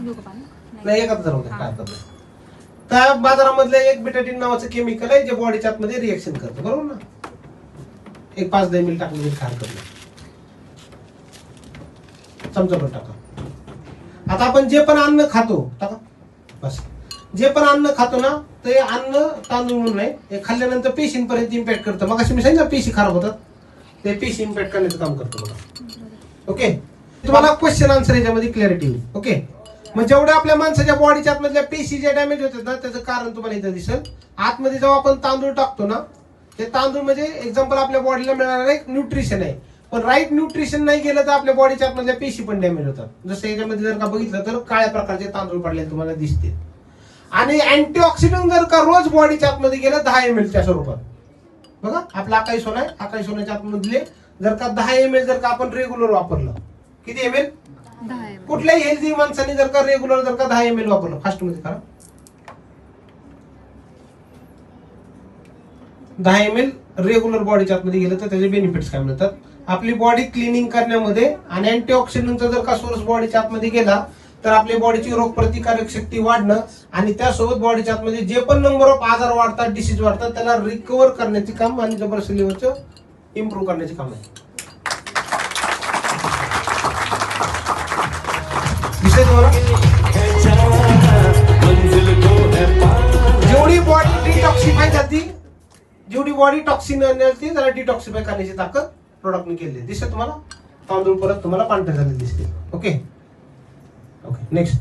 नाही एकच राहू द्या, काय हरकत नाही. त्या बाजारामधलं एक बेटाडीन नावाचं केमिकल आहे जे बॉडीच्या आतमध्ये रिएक्शन करतं, बरोबर ना. एक 5-10 मिली टाकलं तरी काय हरकत नाही, चमचाभर टाका. आता आपण जे पण अन्न खातो टाका बस, जे पण अन्न खातो ना ते अन्न तांदूळ म्हणून नाही, हे खाल्ल्यानंतर पेशींपर्यंत इम्पॅक्ट करतं. मग अशी मी सांगितलं पेशी खराब होतात, ते पेशी इम्पॅक्ट करण्याचं काम करतं बघा. ओके, तुम्हाला क्वेश्चन आन्सर याच्यामध्ये क्लॅरिटी होईल. ओके, मग जेवढ्या आपल्या माणसाच्या बॉडीच्या आतमधल्या पेशी ज्या डॅमेज होतात ना त्याचं कारण तुम्हाला इथं दिसेल. आतमध्ये जेव्हा आपण तांदूळ टाकतो ना, ते तांदूळ म्हणजे एक्झाम्पल आपल्या बॉडीला मिळणारं एक न्यूट्रिशन आहे, पण राईट न्यूट्रिशन नाही गेलं तर आपल्या बॉडीच्या आतमधल्या पेशी पण डॅमेज होतात. जसं याच्यामध्ये जर का बघितलं तर काळ्या प्रकारचे तांदूळ पडलेले तुम्हाला दिसतील. आणि अँटीऑक्सिडंट जर का रोज बॉडीच्या आतमध्ये गेलं 10 ml च्या स्वरूपात, बघा आपला अकाई सोना आहे, अकाई सोन्याच्या आतमधले जर का 10 ml जर का आपण रेग्युलर वापरलं, किती ml? कुठल्याही हेल्दी माणसाने जर का रेग्युलर जर का 10 ml वापरलं, फास्ट मध्ये करा, 10 ml रेग्युलर बॉडीच्या आतमध्ये गेलं तर त्याचे बेनिफिट्स काय मिळतात? आपली बॉडी क्लिनिंग करण्यामध्ये आणि अँटीऑक्सिडंटचा जर का सोर्स बॉडीच्या आतमध्ये गेला तर आपली बॉडीची रोगप्रतिकारक शक्ती वाढणं आणि त्यासोबत बॉडीच्या आतमध्ये जे पण नंबर ऑफ आजार वाढतात, डिसीज वाढतात, त्याला रिकव्हर करण्याचे काम आणि जबरदस्त लेवलचं इम्प्रूव्ह करण्याचे काम आहे. विषय तुम्हाला जेवढी बॉडी डिटॉक्सिफाय जाती, जेवढी बॉडी टॉक्सिन आणते त्याला डिटॉक्सिफाय करण्याची ताकद प्रोडक्टने केली दिसते तुम्हाला. तांदूळ परत तुम्हाला पांढरे झालेले दिसतील. Okay okay, next.